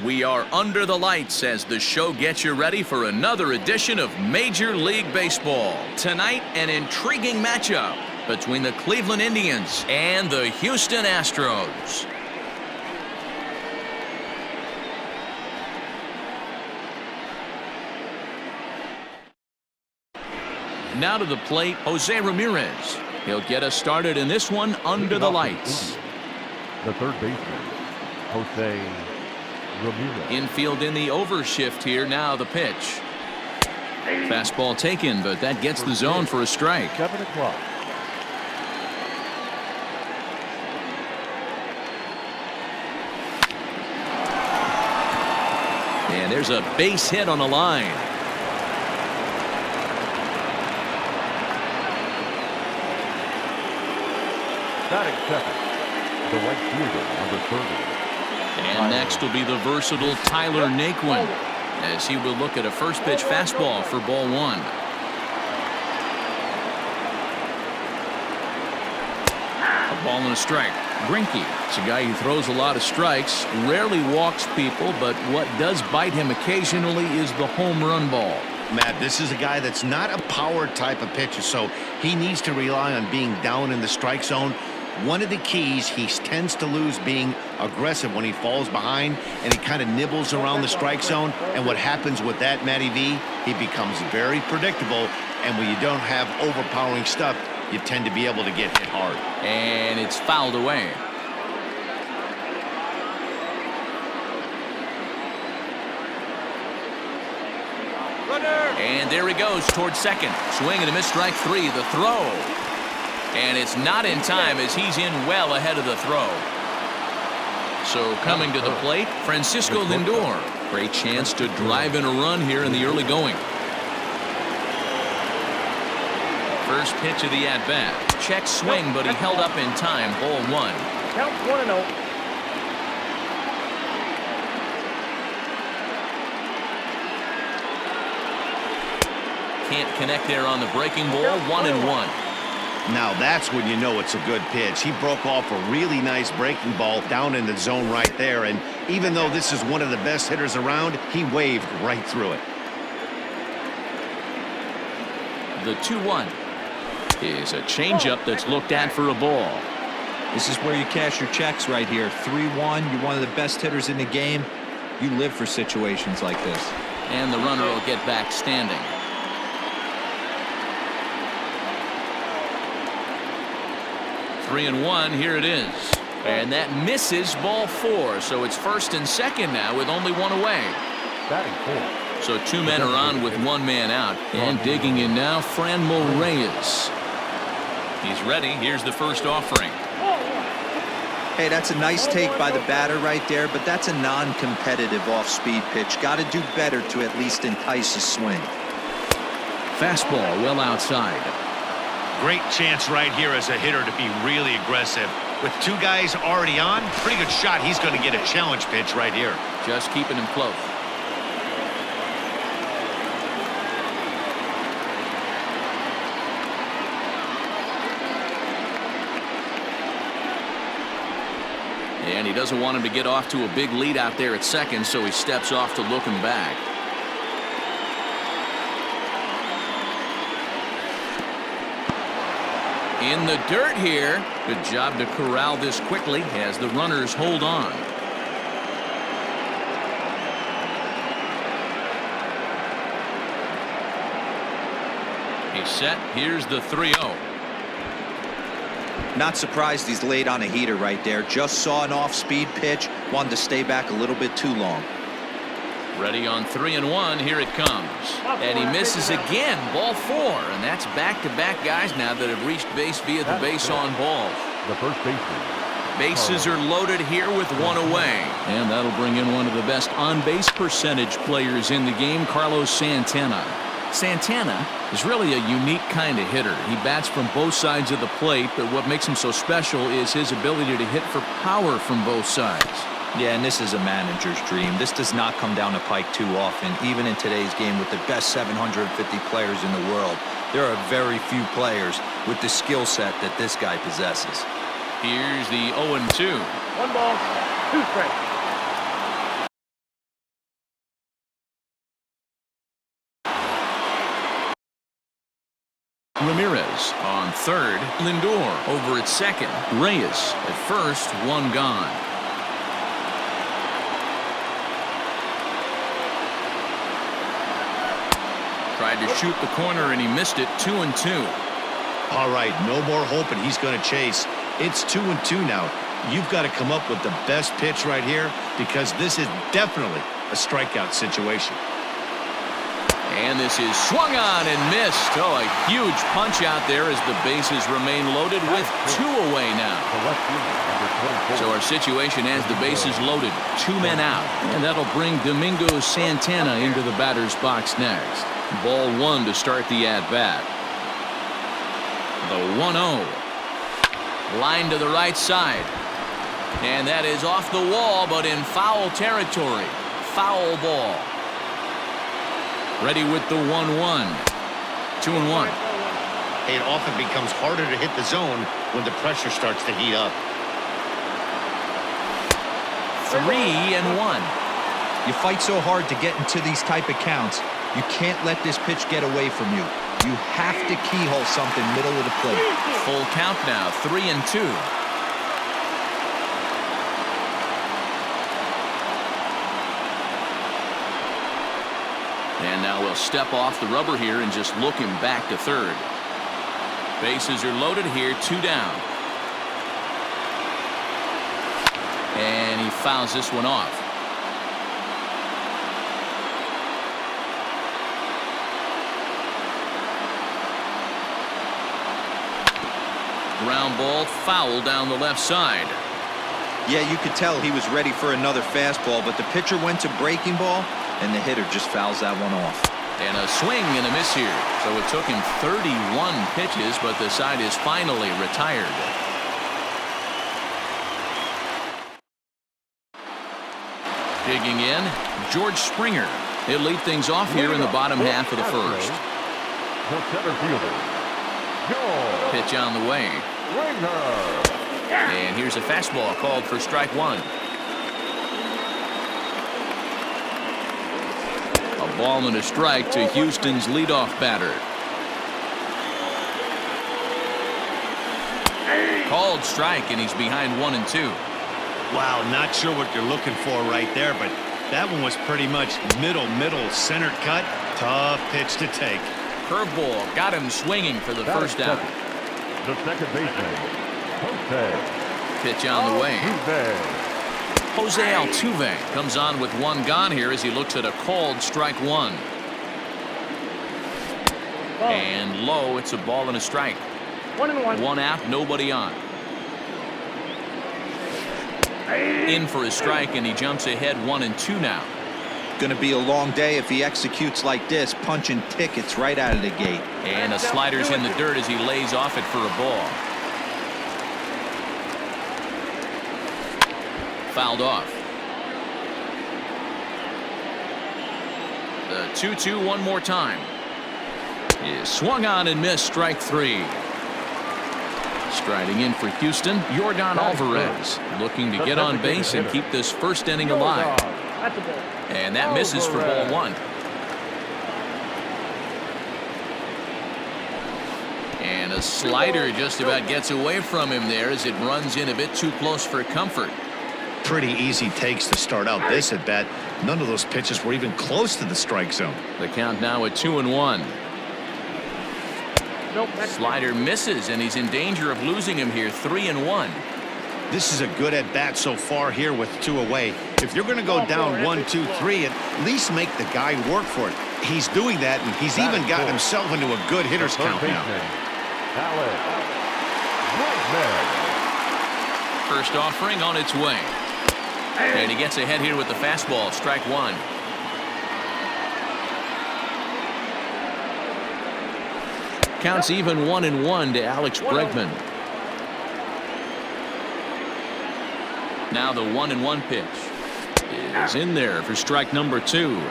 We are under the lights as the show gets you ready for another edition of Major League Baseball. Tonight, an intriguing matchup between the Cleveland Indians and the Houston Astros. Now to the plate, Jose Ramirez. He'll get us started in this one under the lights. The third baseman, Jose Ramirez. Infield in the overshift here. Now the pitch. Fastball taken, but that gets the zone for a strike. 7 o'clock. And there's a base hit on the line. Batting second, the right fielder, number 30. And next will be the versatile Tyler Naquin, as he will look at a first pitch fastball for ball one. A ball and a strike. Greinke, it's a guy who throws a lot of strikes, rarely walks people, but what does bite him occasionally is the home run ball. Matt, this is a guy that's not a power type of pitcher, so he needs to rely on being down in the strike zone. One of the keys, he tends to lose being aggressive when he falls behind, and he kind of nibbles around the strike zone. And what happens with that, Matty V, he becomes very predictable, and when you don't have overpowering stuff, you tend to be able to get hit hard. And it's fouled away. And there he goes towards second. Swing and a miss, strike three. The throw. And it's not in time as he's in well ahead of the throw. So coming to the plate, Francisco Lindor. Great chance to drive in a run here in the early going. First pitch of the at-bat. Check swing, but he held up in time. Ball one. Count 1-0. Can't connect there on the breaking ball. 1-1. Now that's when you know it's a good pitch. He broke off a really nice breaking ball down in the zone right there, and even though this is one of the best hitters around, he waved right through it. The 2-1 is a changeup that's looked at for a ball. This is where you cash your checks right here. 3-1. You're one of the best hitters in the game. You live for situations like this. And the runner will get back standing. 3-1, here it is. And that misses ball four, so it's first and second now with only one away. Batting fourth. So two men are on with one man out. And digging in now, Franmil Reyes. He's ready. Here's the first offering. Hey, that's a nice take by the batter right there, but that's a non-competitive off-speed pitch. Got to do better to at least entice a swing. Fastball well outside. Great chance right here as a hitter to be really aggressive. With two guys already on, pretty good shot. He's going to get a challenge pitch right here. Just keeping him close. And he doesn't want him to get off to a big lead out there at second, so he steps off to look him back. In the dirt here. Good job to corral this quickly as the runners hold on. He's set. Here's the 3-0. Not surprised he's laid on a heater right there. Just saw an off-speed pitch. Wanted to stay back a little bit too long. Ready on 3-1. Here it comes. And he misses again. Ball four. And that's back-to-back guys now that have reached base via the base on balls. The first baseman. Bases are loaded here with one away. And that'll bring in one of the best on-base percentage players in the game, Carlos Santana. Santana is really a unique kind of hitter. He bats from both sides of the plate, but what makes him so special is his ability to hit for power from both sides. Yeah, and this is a manager's dream. This does not come down the pike too often, even in today's game with the best 750 players in the world. There are very few players with the skill set that this guy possesses. Here's the 0-2. 1 ball, 2 strikes. Reyes on third. Lindor over at second. Reyes at first, one gone. Tried to shoot the corner and he missed it. 2-2. All right, no more hoping he's going to chase. It's 2-2 now. You've got to come up with the best pitch right here because this is definitely a strikeout situation. And this is swung on and missed. Oh, a huge punch out there as the bases remain loaded with 2 away now. So our situation as the bases loaded, 2 men out. And that'll bring Domingo Santana into the batter's box next. Ball 1 to start the at-bat. The 1-0. Line to the right side. And that is off the wall, but in foul territory. Foul ball. Ready with the 1-1. 2-1. It often becomes harder to hit the zone when the pressure starts to heat up. 3-1. You fight so hard to get into these type of counts. You can't let this pitch get away from you. You have to keyhole something middle of the plate. Full count now, 3-2. And now we'll step off the rubber here and just look him back to third. Bases are loaded here, 2 down. And he fouls this one off. Ground ball foul down the left side. Yeah, you could tell he was ready for another fastball, but the pitcher went to breaking ball, and the hitter just fouls that one off. And a swing and a miss here. So it took him 31 pitches, but the side is finally retired. Digging in, George Springer. He'll lead things off here in the bottom half of the first. The center fielder, George Pitch on the way. Springer. And here's a fastball called for strike 1. A ball and a strike to Houston's leadoff batter. Called strike, and he's behind 1-2. Wow, not sure what you're looking for right there, but that one was pretty much middle, centered cut. Tough pitch to take. Curveball got him swinging for the first out. The second baseman, Jose. Pitch on the way. Altuve. Jose Altuve comes on with 1 gone here as he looks at a called strike 1. And low, it's a ball and a strike. 1-1. 1 out, nobody on. In for a strike, and he jumps ahead 1-2 now. Going to be a long day if he executes like this, punching tickets right out of the gate. And a slider's in the dirt as he lays off it for a ball. Fouled off. The 2-2 one more time. Is swung on and missed, strike 3. Striding in for Houston, Yordan Alvarez, looking to get on base and keep this first inning alive. That's a ball. And that misses for ball 1. And a slider just about gets away from him there as it runs in a bit too close for comfort. Pretty easy takes to start out this at bat. None of those pitches were even close to the strike zone. The count now at 2-1. Nope. Slider misses, and he's in danger of losing him here. 3-1. This is a good at bat so far here with 2 away. If you're going to go down 1, 2, 3, at least make the guy work for it. He's doing that, and he's even gotten himself into a good hitter's count now. First offering on its way. And he gets ahead here with the fastball. Strike 1. Counts even 1-1 to Alex Bregman. Now the 1-1 pitch is in there for strike number 2.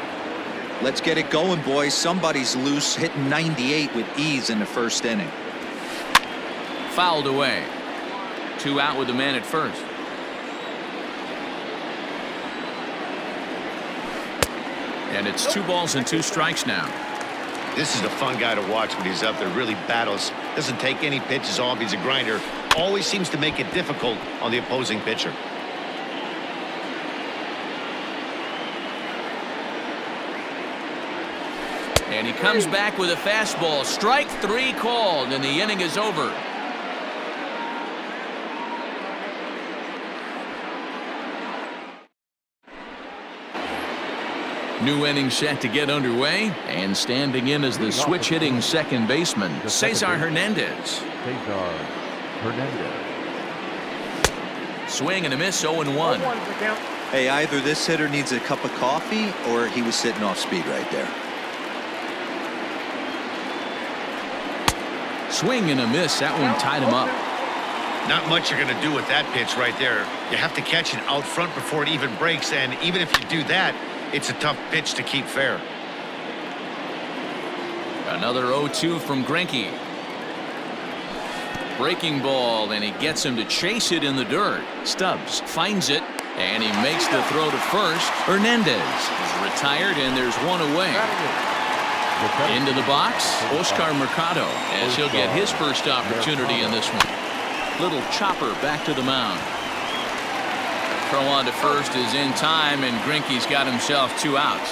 Let's get it going, boys. Somebody's loose, hitting 98 with ease in the first inning. Fouled away. 2 out with the man at first. And it's 2 balls and 2 strikes now. This is a fun guy to watch when he's up there. Really battles Doesn't take any pitches off. He's a grinder. Always seems to make it difficult on the opposing pitcher. And he comes back with a fastball. Strike 3 called, and the inning is over. New inning set to get underway, and standing in as the switch-hitting second baseman, Cesar Hernandez. Cesar Hernandez. Swing and a miss, 0-1. Hey, either this hitter needs a cup of coffee or he was sitting off speed right there. Swing and a miss. That one tied him up. Not much you're going to do with that pitch right there. You have to catch it out front before it even breaks, and even if you do that, it's a tough pitch to keep fair. Another 0-2 from Greinke. Breaking ball, and he gets him to chase it in the dirt. Stubbs finds it, and he makes the throw to first. Hernandez is retired, and there's one away. Into the box, Oscar Mercado, as he'll get his first opportunity in this one. Little chopper back to the mound. Throw on to first is in time, and Greinke's got himself 2 outs.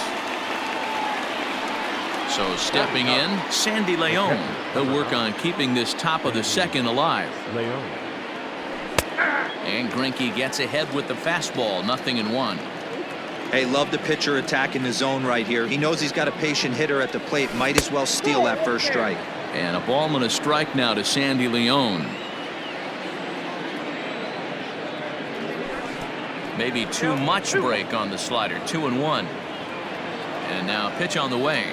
So stepping in, Sandy Leon. He'll work on keeping this top of the second alive. And Greinke gets ahead with the fastball, 0-1. Hey, love the pitcher attacking the zone right here. He knows he's got a patient hitter at the plate. Might as well steal that first strike. And a ball and a strike now to Sandy Leon. Maybe too much break on the slider. 2-1. And now pitch on the way.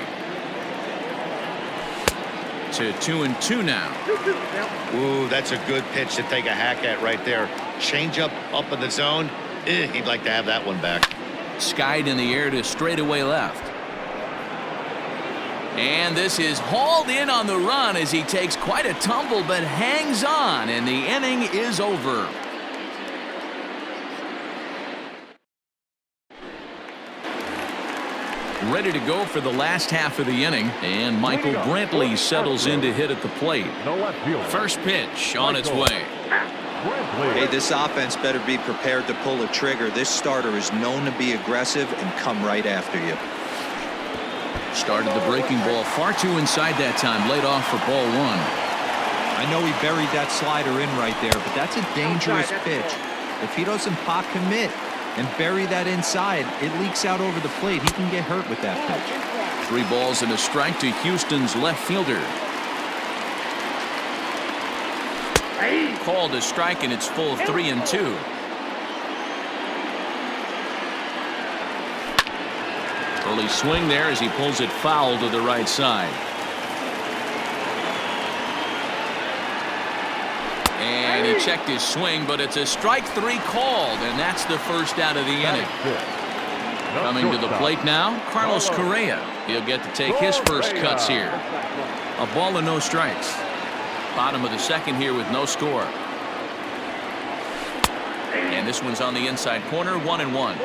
To 2-2 now. Ooh, that's a good pitch to take a hack at right there. Change up in the zone. He'd like to have that one back. Skied in the air to straightaway left. And this is hauled in on the run as he takes quite a tumble but hangs on, and the inning is over. Ready to go for the last half of the inning, and Michael Brantley settles in to hit at the plate. First pitch on its way. Hey, this offense better be prepared to pull a trigger. This starter is known to be aggressive and come right after you. Started the breaking ball far too inside that time, laid off for ball 1. I know he buried that slider in right there, but that's a dangerous pitch. If he doesn't pop commit and bury that inside, it leaks out over the plate. He can get hurt with that pitch. 3 balls and a strike to Houston's left fielder. Called a strike, and it's full 3-2. Early swing there as he pulls it foul to the right side. And he checked his swing, but it's a strike 3 called, and that's the first out of the inning. Coming to the plate now, Carlos Correa. He'll get to take his first cuts here. A ball and no strikes. Bottom of the second here with no score. And this one's on the inside corner, 1-1.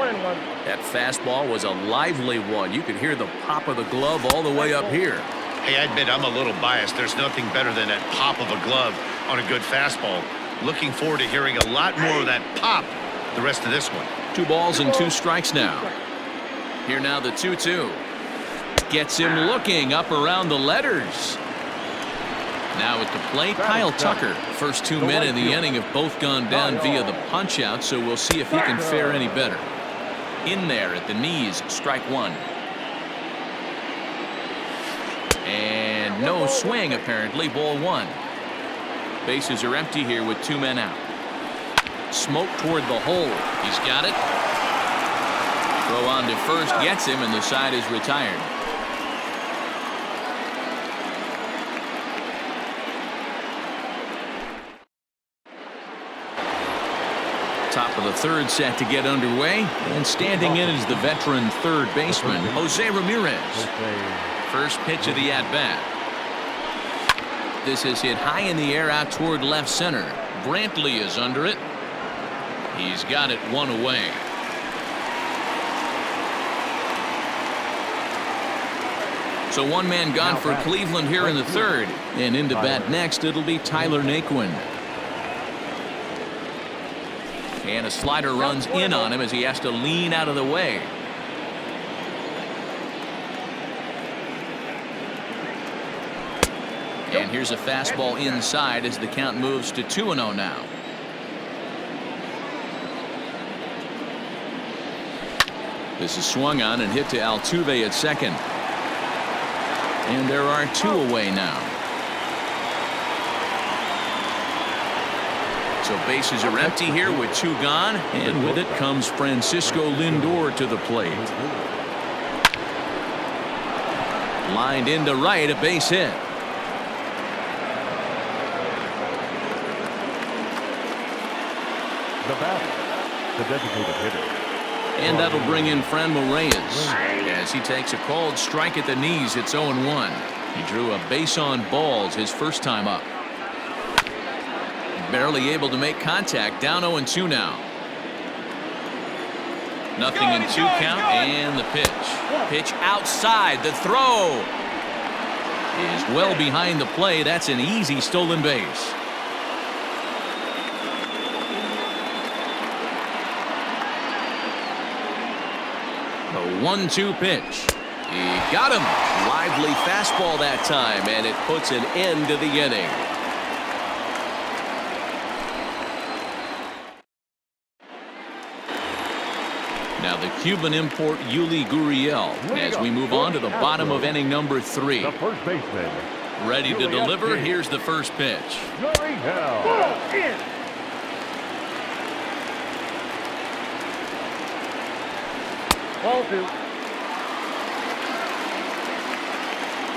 That fastball was a lively one. You could hear the pop of the glove all the way up here. Hey, I admit I'm a little biased. There's nothing better than that pop of a glove on a good fastball. Looking forward to hearing a lot more of that pop the rest of this one. 2 balls and 2 strikes now. Here now the 2-2. Gets him looking up around the letters. Now at the plate, Kyle Tucker. First 2 men in the inning have both gone down via the punch-out, so we'll see if he can fare any better. In there at the knees, strike 1. And no swing, apparently, ball 1. Bases are empty here with 2 men out. Smoke toward the hole. He's got it. Throw on to first, gets him, and the side is retired. Top of the third set to get underway, and standing in is the veteran third baseman, Jose Ramirez. First pitch of the at-bat. This is hit high in the air out toward left center. Brantley is under it. He's got it 1 away. So one man gone for Cleveland here in the third. And into bat next, it'll be Tyler Naquin. And a slider runs in on him as he has to lean out of the way. And here's a fastball inside as the count moves to 2-0 now. This is swung on and hit to Altuve at second. And there are 2 away now. So bases are empty here with 2 gone. And with it comes Francisco Lindor to the plate. Lined into right, a base hit. The batter, the designated hitter. And that'll bring in Franmil Reyes as he takes a called strike at the knees. It's 0-1. He drew a base on balls his first time up. Barely able to make contact. Down 0-2 now. Nothing in 2 count and the pitch. Pitch outside. The throw is well behind the play. That's an easy stolen base. The 1-2 pitch. He got him. Lively fastball that time, and it puts an end to the inning. Now the Cuban import Yuli Gurriel as we move on to the bottom of inning number 3. The first baseman. Ready to deliver. Here's the first pitch.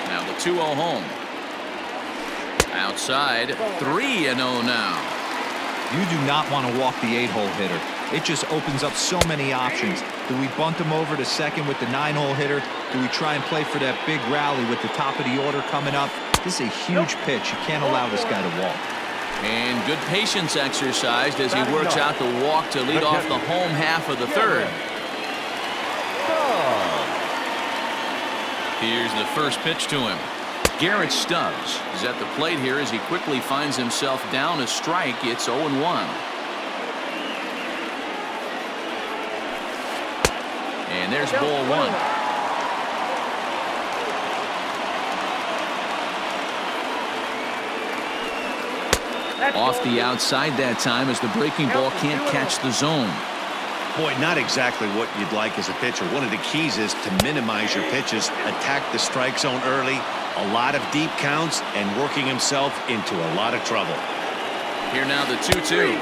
Now the 2-0 home. Outside, 3-0 now. You do not want to walk the 8-hole hitter. It just opens up so many options. Do we bunt him over to second with the 9-hole hitter? Do we try and play for that big rally with the top of the order coming up? This is a huge pitch. You can't allow this guy to walk. And good patience exercised as he works out the walk to lead off the home half of the third. Here's the first pitch to him. Garrett Stubbs is at the plate here as he quickly finds himself down a strike. It's 0-1. And there's ball 1. Off the outside that time as the breaking ball can't catch the zone. Boy, not exactly what you'd like as a pitcher. One of the keys is to minimize your pitches, attack the strike zone early, a lot of deep counts, and working himself into a lot of trouble. Here now the 2-2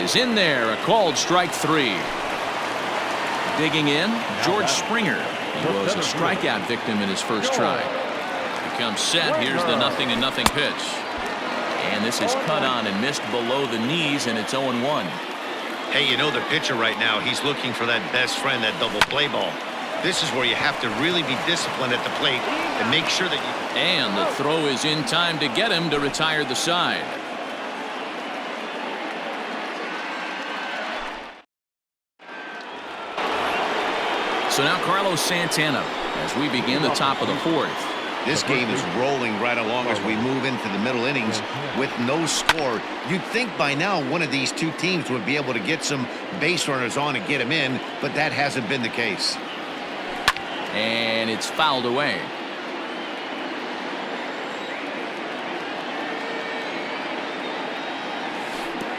is in there, a called strike 3. Digging in, George Springer. He was a strikeout victim in his first try. Becomes set. Here's the 0-0 pitch. And this is cut on and missed below the knees, and it's 0-1. Hey, you know the pitcher right now, he's looking for that best friend, that double play ball. This is where you have to really be disciplined at the plate and make sure that you... And the throw is in time to get him to retire the side. So now Carlos Santana as we begin the top of the 4th. This game is rolling right along as we move into the middle innings with no score. You'd think by now one of these 2 teams would be able to get some base runners on and get them in, but that hasn't been the case. And it's fouled away.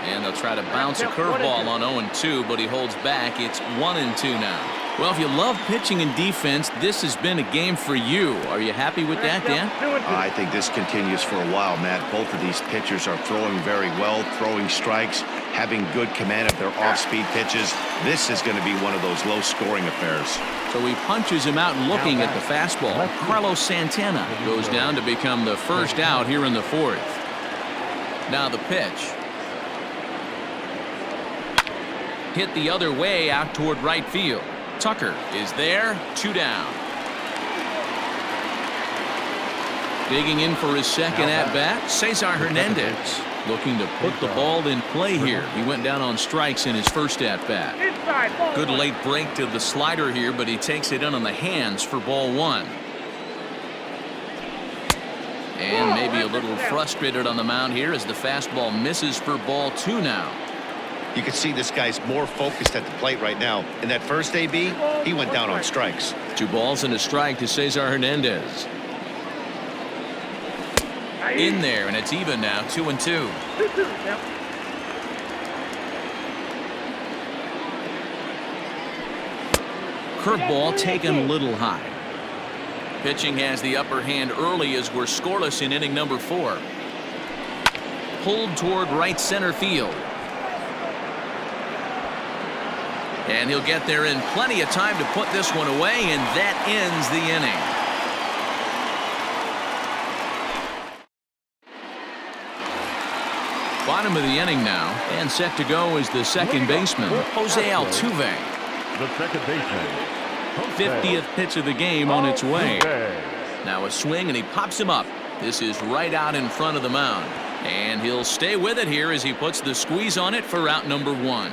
And they'll try to bounce a curveball on 0-2, but he holds back. It's 1-2 now. Well, if you love pitching and defense, this has been a game for you. Are you happy with that, Dan? I think this continues for a while, Matt. Both of these pitchers are throwing very well, throwing strikes, having good command of their off-speed pitches. This is going to be one of those low-scoring affairs. So he punches him out looking at the fastball. Carlos Santana goes down to become the first out here in the 4th. Now the pitch. Hit the other way out toward right field. Tucker is there, 2 down. Digging in for his second at-bat, Cesar Hernandez. Looking to put the ball in play here. He went down on strikes in his first at-bat. Good late break to the slider here, but he takes it in on the hands for ball 1. And maybe a little frustrated on the mound here as the fastball misses for ball 2 now. You can see this guy's more focused at the plate right now. In that first AB, he went down on strikes. 2 balls and a strike to Cesar Hernandez. In there, and it's even now, 2-2. Curveball taken a little high. Pitching has the upper hand early as we're scoreless in inning number 4. Pulled toward right center field. And he'll get there in plenty of time to put this one away, and that ends the inning. Bottom of the inning now, and set to go is the second baseman, Jose Altuve. The second baseman, 50th pitch of the game on its way. Now a swing, and he pops him up. This is right out in front of the mound. And he'll stay with it here as he puts the squeeze on it for out number 1.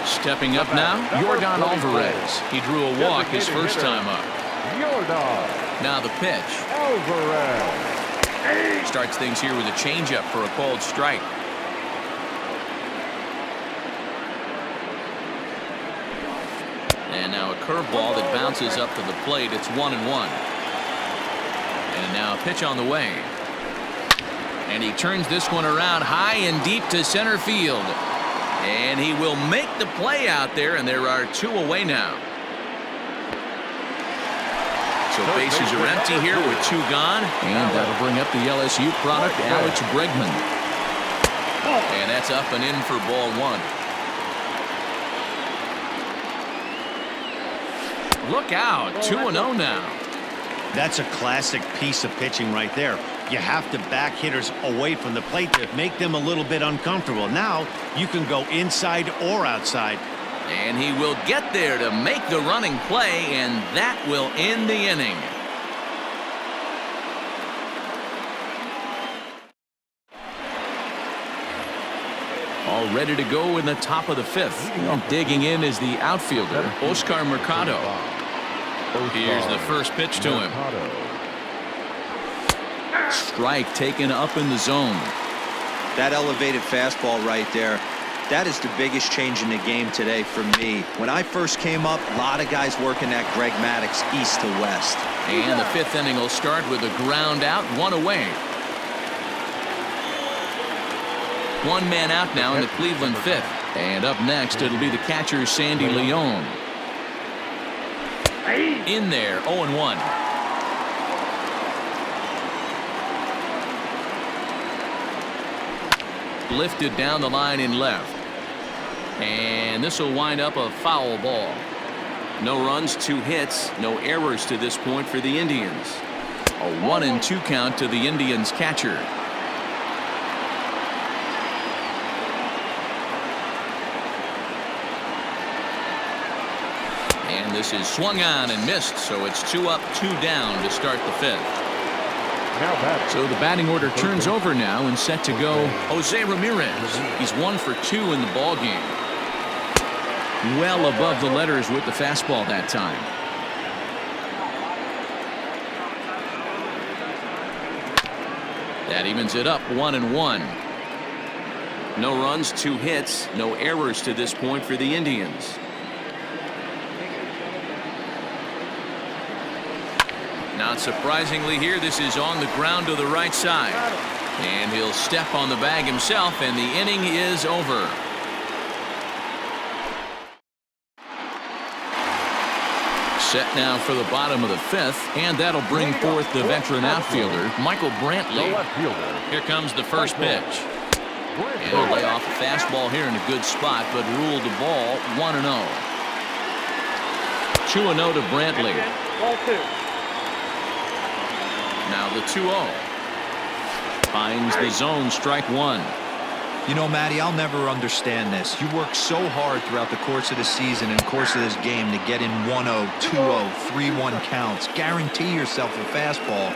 Stepping up now, Yordan Alvarez. He drew a walk his first time up. Now the pitch. Alvarez. Starts things here with a changeup for a called strike. And now a curveball that bounces up to the plate. It's 1-1. And now a pitch on the way. And he turns this one around high and deep to center field. And he will make the play out there, and there are 2 away now. So bases are empty here with 2 gone. And that'll bring up the LSU product, Alex Bregman. And that's up and in for ball 1. Look out, 2-0 now. That's a classic piece of pitching right there. You have to back hitters away from the plate to make them a little bit uncomfortable. Now you can go inside or outside. And he will get there to make the running play, and that will end the inning. All ready to go in the top of the 5th. And digging in is the outfielder, Oscar Mercado. Here's the first pitch to him. Strike taken up in the zone. That elevated fastball right there. That is the biggest change in the game today for me. When I first came up, a lot of guys working that Greg Maddux east to west. And the 5th inning will start with a ground out, 1 away. 1 man out now in the Cleveland 5th. And up next, it'll be the catcher, Sandy Leon. In there, 0-1. Lifted down the line in left. And this will wind up a foul ball. No runs, 2 hits, no errors to this point for the Indians. A 1-2 count to the Indians catcher. And this is swung on and missed, so it's 2 up, 2 down to start the 5th. So the batting order turns over now and set to go Jose Ramirez. He's 1 for 2 in the ball game. Well above the letters with the fastball that time. That evens it up, 1-1. No runs, 2 hits, no errors to this point for the Indians. Not surprisingly here, this is on the ground to the right side. And he'll step on the bag himself, and the inning is over. Set now for the bottom of the 5th, and that'll bring forth the veteran outfielder, Michael Brantley. Here comes the first pitch. And he'll lay off a fastball here in a good spot, but ruled the ball 1-0. 2-0 to Brantley. Now the 2-0. Finds the zone, strike 1. You know, Matty, I'll never understand this. You work so hard throughout the course of the season and course of this game to get in 1-0, 2-0, 3-1 counts. Guarantee yourself a fastball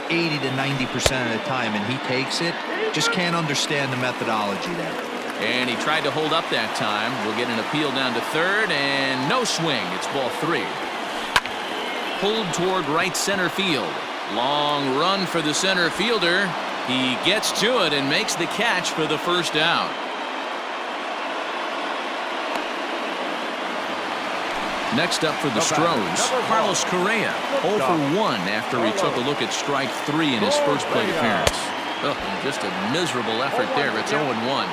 80 to 90% of the time, and he takes it. Just can't understand the methodology there. And he tried to hold up that time. We'll get an appeal down to third, and no swing. It's ball 3. Pulled toward right center field. Long run for the center fielder. He gets to it and makes the catch for the first out. Next up for the Stros, Carlos Correa, 0 for 1 after he took a look at strike 3 in his first plate appearance. Oh, just a miserable effort there. It's 0-1.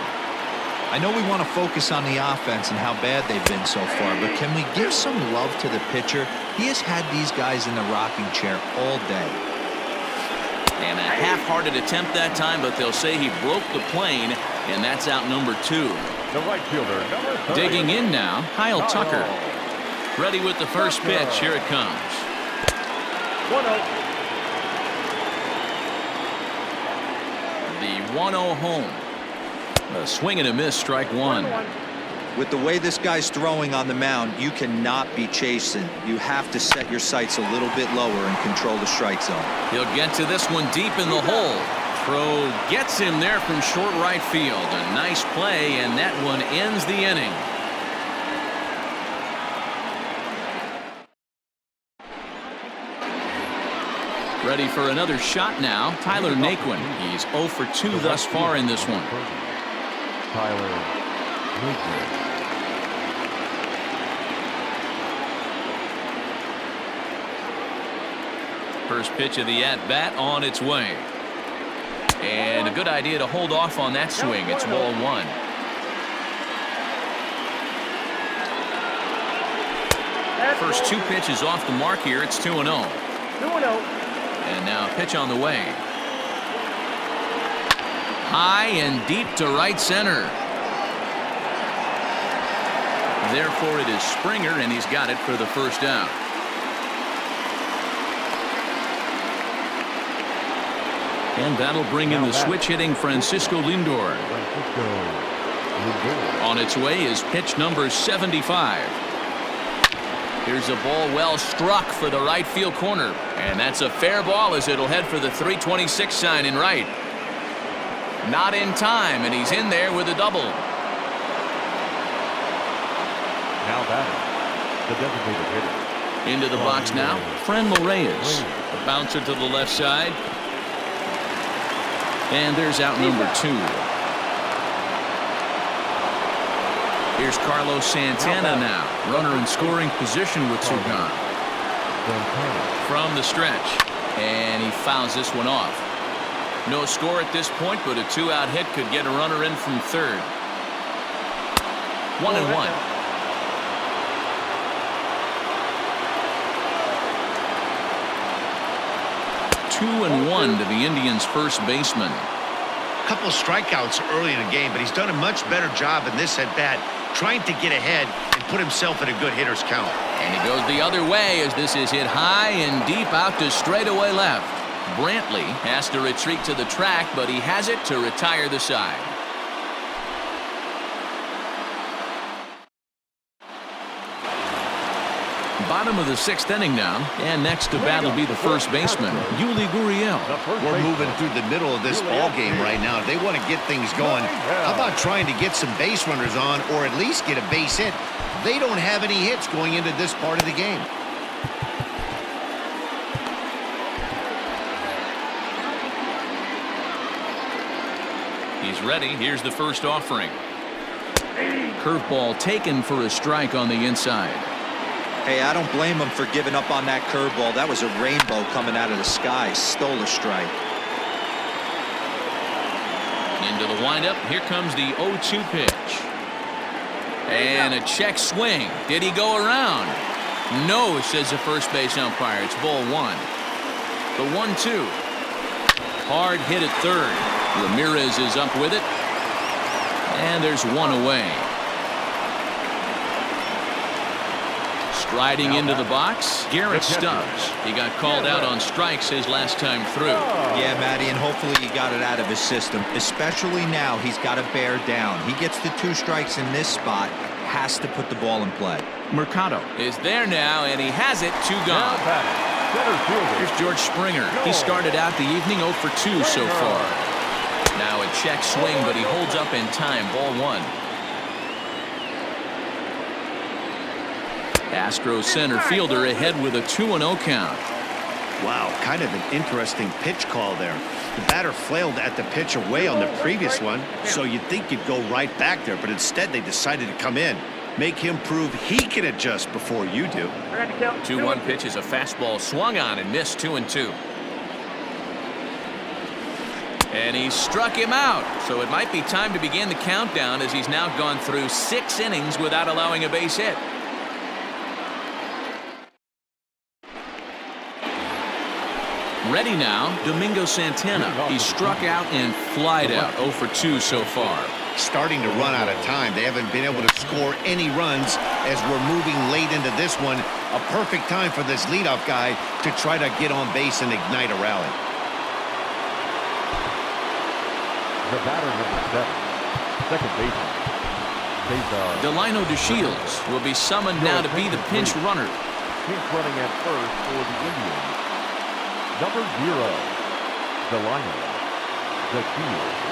I know we want to focus on the offense and how bad they've been so far, but can we give some love to the pitcher? He has had these guys in the rocking chair all day. And a half-hearted attempt that time, but they'll say he broke the plane, and that's out number 2. The right fielder, number 30. Digging in now, Kyle Tucker. Ready with the first pitch. Here it comes. 1-0. The 1-0 home. A swing and a miss, strike 1. With the way this guy's throwing on the mound, you cannot be chasing. You have to set your sights a little bit lower and control the strike zone. He'll get to this one deep in the hole. Throw gets him there from short right field. A nice play, and that one ends the inning. Ready for another shot now, Tyler Naquin. He's 0 for 2 thus far in this one. Tyler Naquin. First pitch of the at-bat on its way. And a good idea to hold off on that swing. It's ball 1. First 2 pitches off the mark here. It's 2-0. 2-0. And now a pitch on the way. High and deep to right center. Therefore, it is Springer, and he's got it for the first out. And that'll bring in the switch-hitting Francisco Lindor. On its way is pitch number 75. Here's a ball well struck for the right field corner. And that's a fair ball as it'll head for the 326 sign in right. Not in time, and he's in there with a double. Now batting, the designated hitter. Into the box now, Franmil Reyes. A bouncer to the left side. And there's out number 2. Here's Carlos Santana now. Runner in scoring position with 2 gone. From the stretch. And he fouls this one off. No score at this point, but a 2-out hit could get a runner in from third. 1-1. Two and 1 to the Indians' first baseman. Couple strikeouts early in the game, but he's done a much better job in this at-bat, trying to get ahead and put himself in a good hitter's count. And he goes the other way as this is hit high and deep out to straightaway left. Brantley has to retreat to the track, but he has it to retire the side. Bottom of the 6th inning now, and next to bat will be the first baseman, Yuli Gurriel. We're moving through the middle of this ball game right now. If they want to get things going, how about trying to get some base runners on, or at least get a base hit? They don't have any hits going into this part of the game. He's ready. Here's the first offering. Curveball taken for a strike on the inside. Hey, I don't blame him for giving up on that curveball. That was a rainbow coming out of the sky. Stole a strike. Into the windup. Here comes the 0-2 pitch. And a check swing. Did he go around? No, says the first base umpire. It's ball 1. The 1-2. Hard hit at third. Ramirez is up with it. And there's one away. Striding into the box, Garrett Stubbs. He got called out on strikes his last time through. Yeah, Matty, and hopefully he got it out of his system. Especially now, he's got to bear down. He gets the 2 strikes in this spot, has to put the ball in play. Mercado is there now, and he has it. 2 gone. Here's George Springer. He started out the evening 0 for 2 so far. Now a check swing, but he holds up in time. Ball 1. Astros center fielder ahead with a 2-0 count. Wow, kind of an interesting pitch call there. The batter flailed at the pitch away on the previous one, so you'd think you'd go right back there, but instead they decided to come in. Make him prove he can adjust before you do. 2-1 pitch is a fastball swung on and missed 2-2. And he struck him out, so it might be time to begin the countdown as he's now gone through 6 innings without allowing a base hit. Ready now, Domingo Santana. He struck out and flied out, 0 for 2 so far. Starting to run out of time. They haven't been able to score any runs as we're moving late into this one. A perfect time for this leadoff guy to try to get on base and ignite a rally. The batter, number 7, second baseman, Cesar. Delino DeShields will be summoned now to be the pinch runner. Pinch running at first for the Indians. Number 0, Delino DeShields.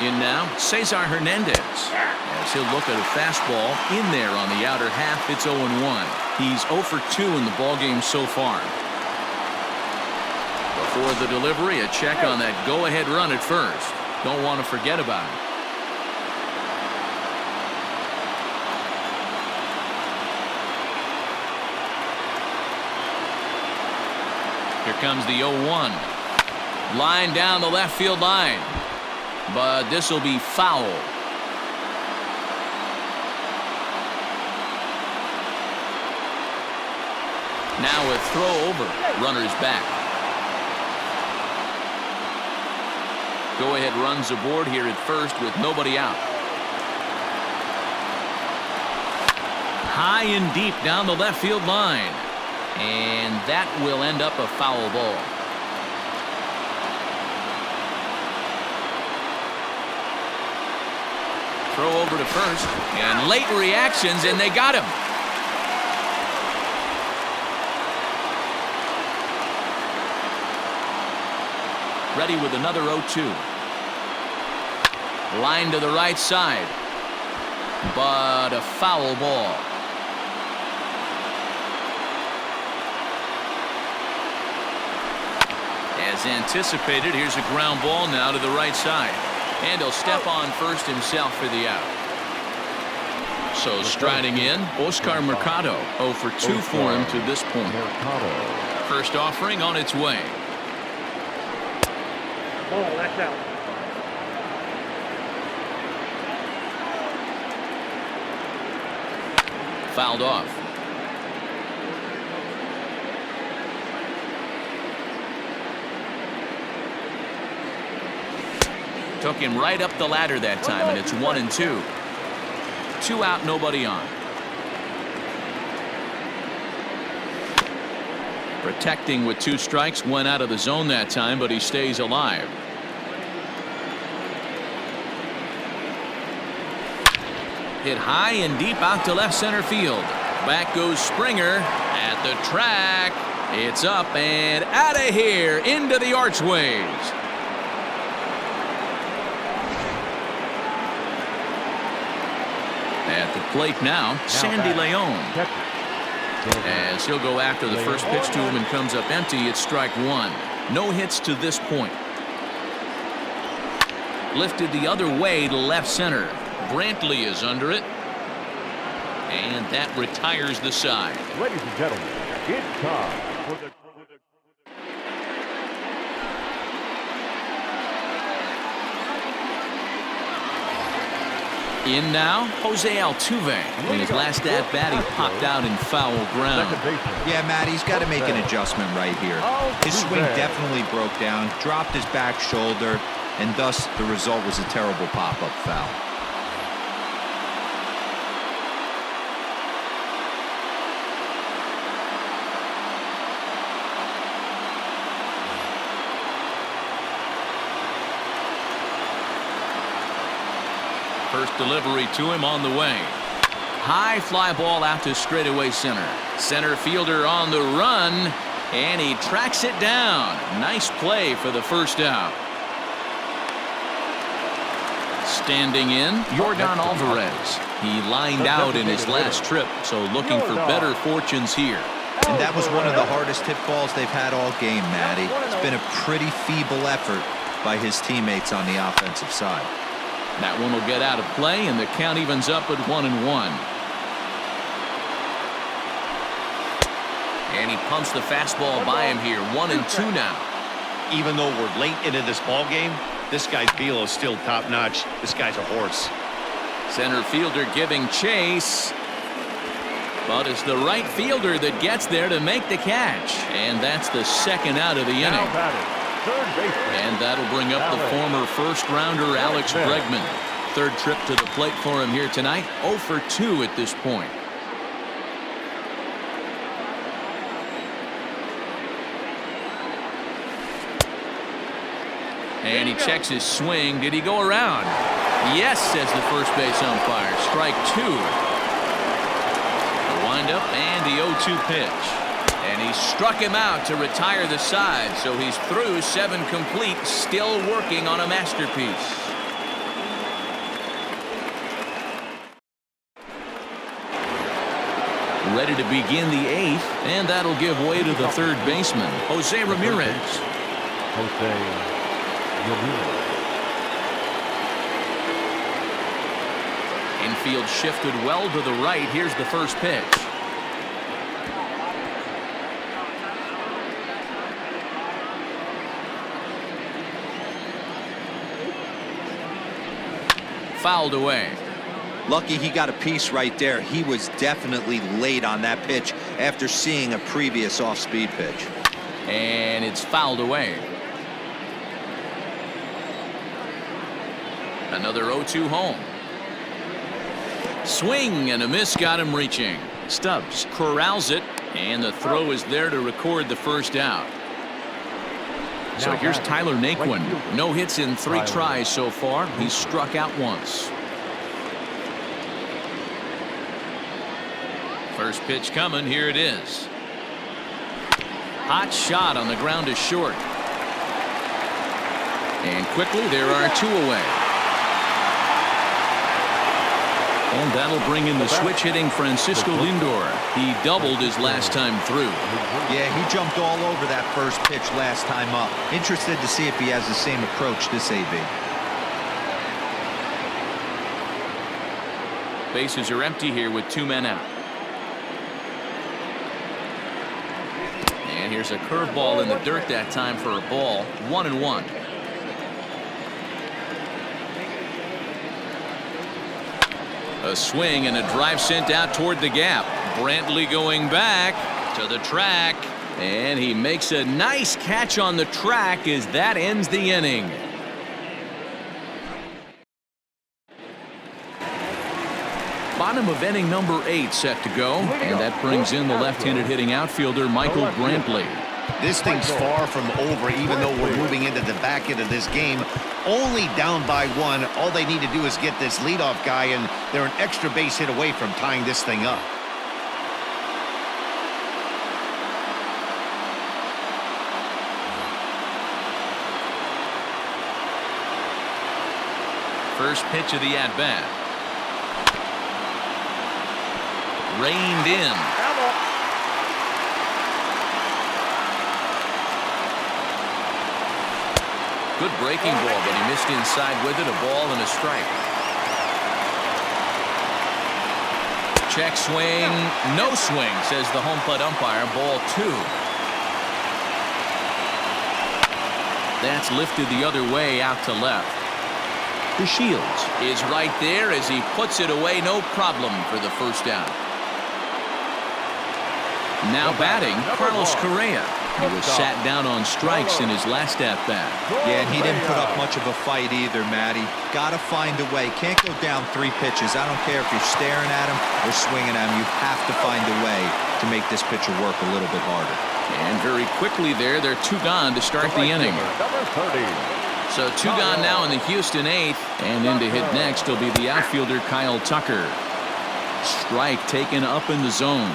In now, Cesar Hernandez. As he'll look at a fastball in there on the outer half, it's 0-1. He's 0 for 2 in the ballgame so far. Before the delivery, a check on that go-ahead run at first. Don't want to forget about it. Here comes the 0-1. Line down the left field line. But this will be foul. Now a throw over. Runner's back. Go-ahead runs aboard here at first with nobody out. High and deep down the left field line. And that will end up a foul ball. Throw over to first, and late reactions, and they got him. Ready with another 0-2. Line to the right side, but a foul ball. As anticipated, here's a ground ball now to the right side. And he'll step on first himself for the out. So striding in, Oscar Mercado. 0 for 2 for him to this point. First offering on its way. Oh, that's out. Fouled off. Took him right up the ladder that time, and it's 1-2. 2 out, nobody on. Protecting with 2 strikes, went out of the zone that time, but he stays alive. Hit high and deep out to left center field. Back goes Springer at the track. It's up and out of here into the archways. At the plate now, Sandy Leon. As he'll go after the first pitch to him and comes up empty, it's strike 1. No hits to this point. Lifted the other way to left center. Brantley is under it. And that retires the side. Ladies and gentlemen, it's time for the... In now, Jose Altuve. In his last at-bat, he popped out in foul ground. Yeah, Matt, he's got to make an adjustment right here. His swing definitely broke down, dropped his back shoulder, and thus the result was a terrible pop-up foul. First delivery to him on the way. High fly ball out to straightaway center. Center fielder on the run, and he tracks it down. Nice play for the first out. Standing in, Yordan Alvarez. He lined out in his last trip, so looking for better fortunes here. And that was one of the hardest hit balls they've had all game, Matty. It's been a pretty feeble effort by his teammates on the offensive side. That one will get out of play, and the count evens up at 1-1. And he pumps the fastball by him here. 1-2 now. Even though we're late into this ball game, this guy's velo is still top notch. This guy's a horse. Center fielder giving chase. But it's the right fielder that gets there to make the catch. And that's the second out of the inning. And that'll bring up the former first-rounder Alex Bregman. Third trip to the plate for him here tonight. 0 for 2 at this point. And he checks his swing. Did he go around? Yes, says the first base umpire. Strike 2. The windup and the 0-2 pitch. And he struck him out to retire the side. So he's through 7 complete, still working on a masterpiece. Ready to begin the 8th, and that'll give way to the third baseman, Jose Ramirez. Infield shifted well to the right. Here's the first pitch. Fouled away. Lucky he got a piece right there. He was definitely late on that pitch after seeing a previous off-speed pitch. And it's fouled away. Another 0-2 home. Swing and a miss got him reaching. Stubbs corrals it, and the throw is there to record the first out. So here's Tyler Naquin. No hits in 3 tries so far. He's struck out once. First pitch coming. Here it is. Hot shot on the ground to short. And quickly there are 2 away. And that'll bring in the switch-hitting Francisco Lindor. He doubled his last time through. Yeah, he jumped all over that first pitch last time up. Interested to see if he has the same approach this AB. Bases are empty here with 2 men out. And here's a curveball in the dirt that time for a ball. 1-1. A swing and a drive sent out toward the gap. Brantley going back to the track, and he makes a nice catch on the track as that ends the inning. Bottom of inning number 8 set to go, and that brings in the left-handed hitting outfielder Michael Brantley. This thing's far from over, even though we're moving into the back end of this game. Only down by 1. All they need to do is get this leadoff guy, and they're an extra base hit away from tying this thing up. First pitch of the at-bat. Reined in. Good breaking ball, but he missed inside with it. A ball and a strike. Check swing. No swing, says the home plate umpire. Ball 2. That's lifted the other way out to left. The Shields is right there as he puts it away. No problem for the first out. Now batting, Carlos Correa. He was sat down on strikes in his last at-bat. Yeah, and he didn't put up much of a fight either, Matty. Got to find a way. Can't go down 3 pitches. I don't care if you're staring at him or swinging at him. You have to find a way to make this pitcher work a little bit harder. And very quickly there, they're 2 gone to start the inning. So two gone now in the Houston eighth. And in to hit next will be the outfielder Kyle Tucker. Strike taken up in the zone.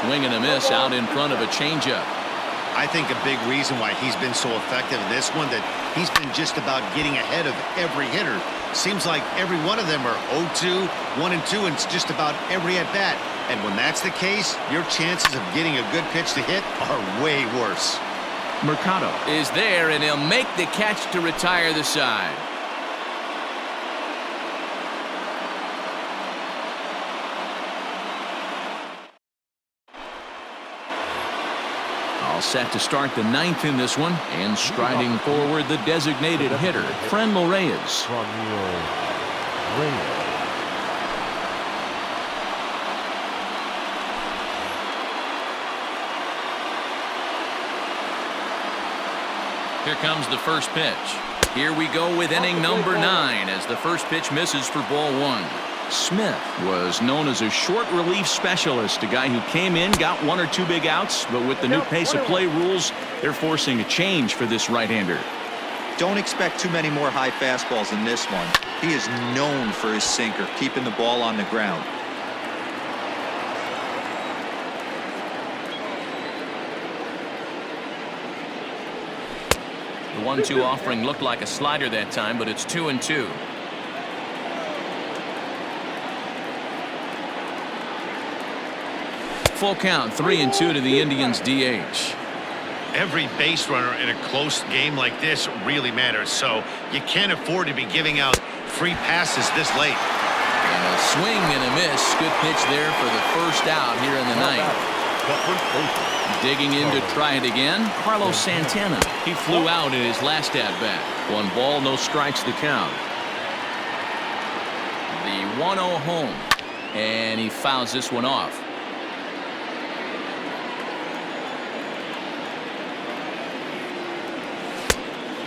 Swing and a miss out in front of a changeup. I think a big reason why he's been so effective in this one, that he's been just about getting ahead of every hitter. Seems like every one of them are 0-2, 1-2, and it's just about every at-bat. And when that's the case, your chances of getting a good pitch to hit are way worse. Mercado is there, and he'll make the catch to retire the side. All set to start the ninth in this one, and striding forward the designated hitter, Franmil Reyes. Here comes the first pitch. Here we go with inning number 9 as the first pitch misses for ball 1. Smith was known as a short relief specialist, a guy who came in, got 1 or 2 big outs, but with the new pace of play rules, they're forcing a change for this right-hander. Don't expect too many more high fastballs in this one. He is known for his sinker, keeping the ball on the ground. The 1-2 offering looked like a slider that time, but it's 2-2. Full count, 3-2 to the Indians' DH. Every base runner in a close game like this really matters, so you can't afford to be giving out free passes this late. And a swing and a miss. Good pitch there for the first out here in the ninth. Digging in to try it again, Carlos Santana. He flew out in his last at-bat. 1 ball, no strikes the count. The 1-0 home, and he fouls this one off.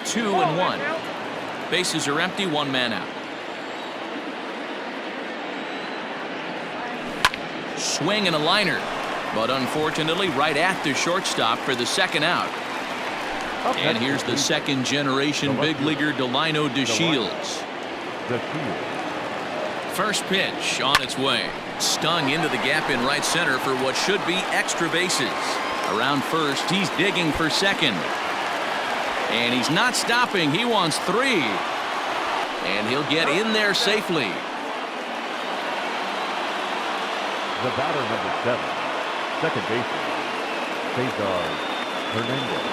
Two and 1. Bases are empty, 1 man out. Swing and a liner, but unfortunately right at the shortstop for the second out. And here's the second generation big leaguer Delino DeShields. First pitch on its way. Stung into the gap in right center for what should be extra bases. Around first, he's digging for second. And he's not stopping. He wants 3. And he'll get in there safely. The batter, number 7, second baseman, Cesar Hernandez.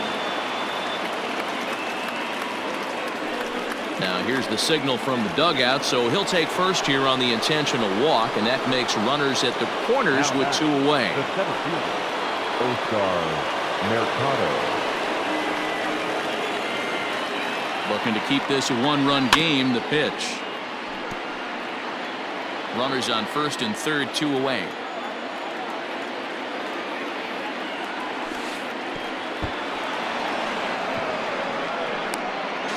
Now here's the signal from the dugout, so he'll take first here on the intentional walk, and that makes runners at the corners with 2 away. The center fielder, Oscar Mercado. Looking to keep this a 1-run game. The pitch. Runners on first and third, 2 away.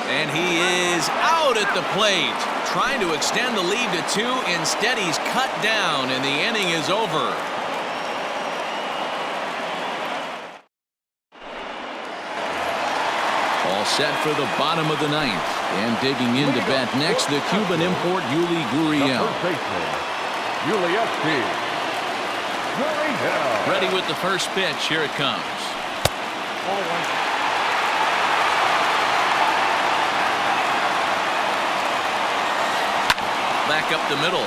And he is out at the plate, trying to extend the lead to 2. Instead, he's cut down, and the inning is over. All set for the bottom of the ninth. And digging in to bat next, the Cuban import Yuli Gurriel. First baseman, Yuli Gurriel. Ready with the first pitch. Here it comes. Back up the middle.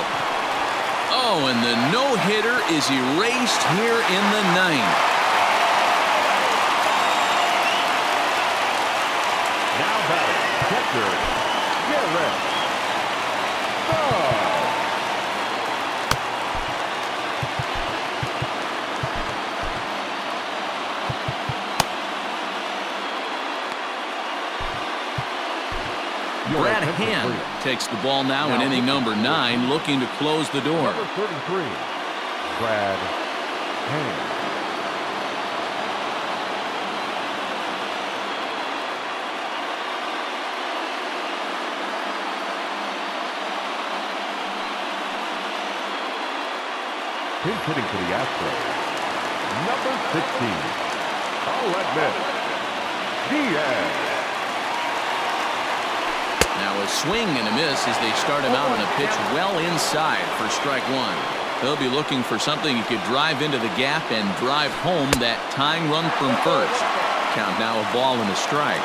Oh, and the no-hitter is erased here in the ninth. Now batting, catcher, Garrett. Brad Hand takes the ball now in inning number 9, looking to close the door. Number 33, Brad Hand. Pinch hitting for the Astros, number 16, I'll admit. Diaz. Now a swing and a miss as they start him out on a pitch well inside for strike one. They'll be looking for something he could drive into the gap and drive home that tying run from first. Count now a ball and a strike.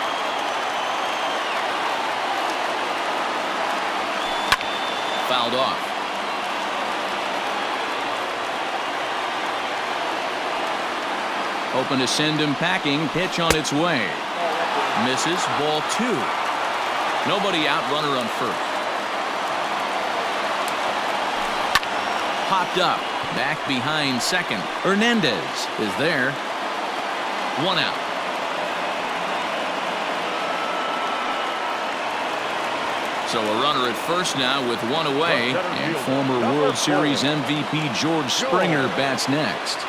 Fouled off. Open to send him packing. Pitch on its way. Misses. Ball two. Nobody out. Runner on first. Popped up. Back behind second. Hernandez is there. One out. So a runner at first now with one away. And former World Series MVP George Springer bats next.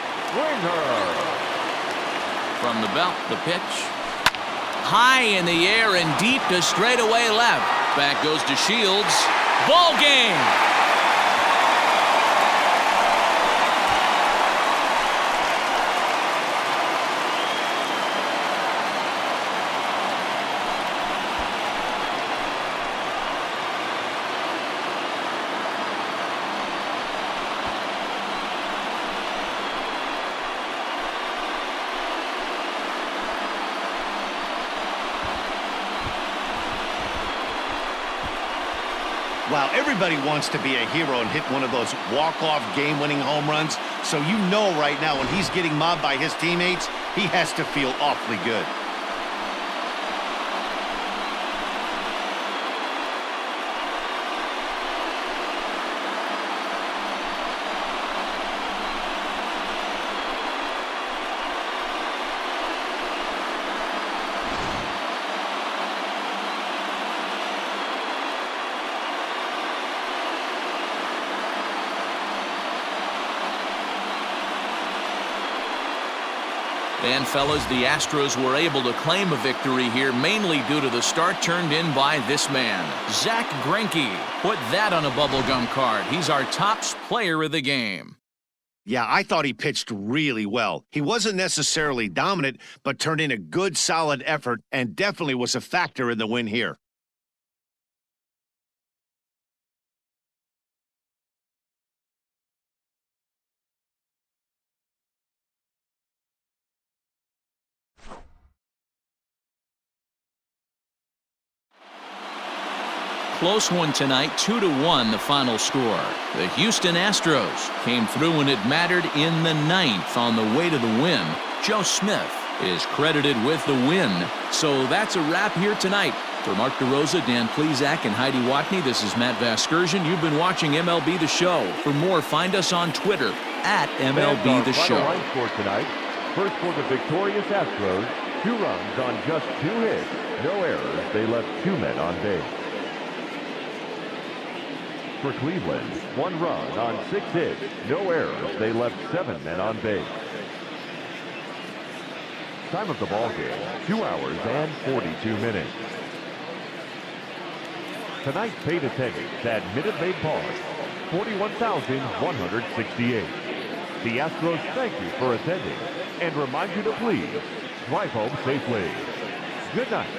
From the belt, the pitch. High in the air and deep to straightaway left. Back goes to Shields. Ball game. Wow, everybody wants to be a hero and hit one of those walk-off game-winning home runs. So you know right now when he's getting mobbed by his teammates, he has to feel awfully good. And fellas, the Astros were able to claim a victory here mainly due to the start turned in by this man, Zach Greinke. Put that on a bubblegum card. He's our top player of the game. Yeah, I thought he pitched really well. He wasn't necessarily dominant, but turned in a good, solid effort and definitely was a factor in the win here. Close one tonight, 2-1 the final score. The Houston Astros came through when it mattered in the ninth on the way to the win. Joe Smith is credited with the win. So that's a wrap here tonight. For Mark DeRosa, Dan Plesac, and Heidi Watney, this is Matt Vasgersian. You've been watching MLB The Show. For more, find us on Twitter at MLB The Show. Line score tonight. First for the victorious Astros, 2 runs on just 2 hits. No errors. They left 2 men on base. For Cleveland, 1 run on 6 hits. No errors. They left 7 men on base. Time of the ball game, 2 hours and 42 minutes. Tonight's paid attendance at Minute Maid Park, 41,168. The Astros thank you for attending and remind you to please drive home safely. Good night.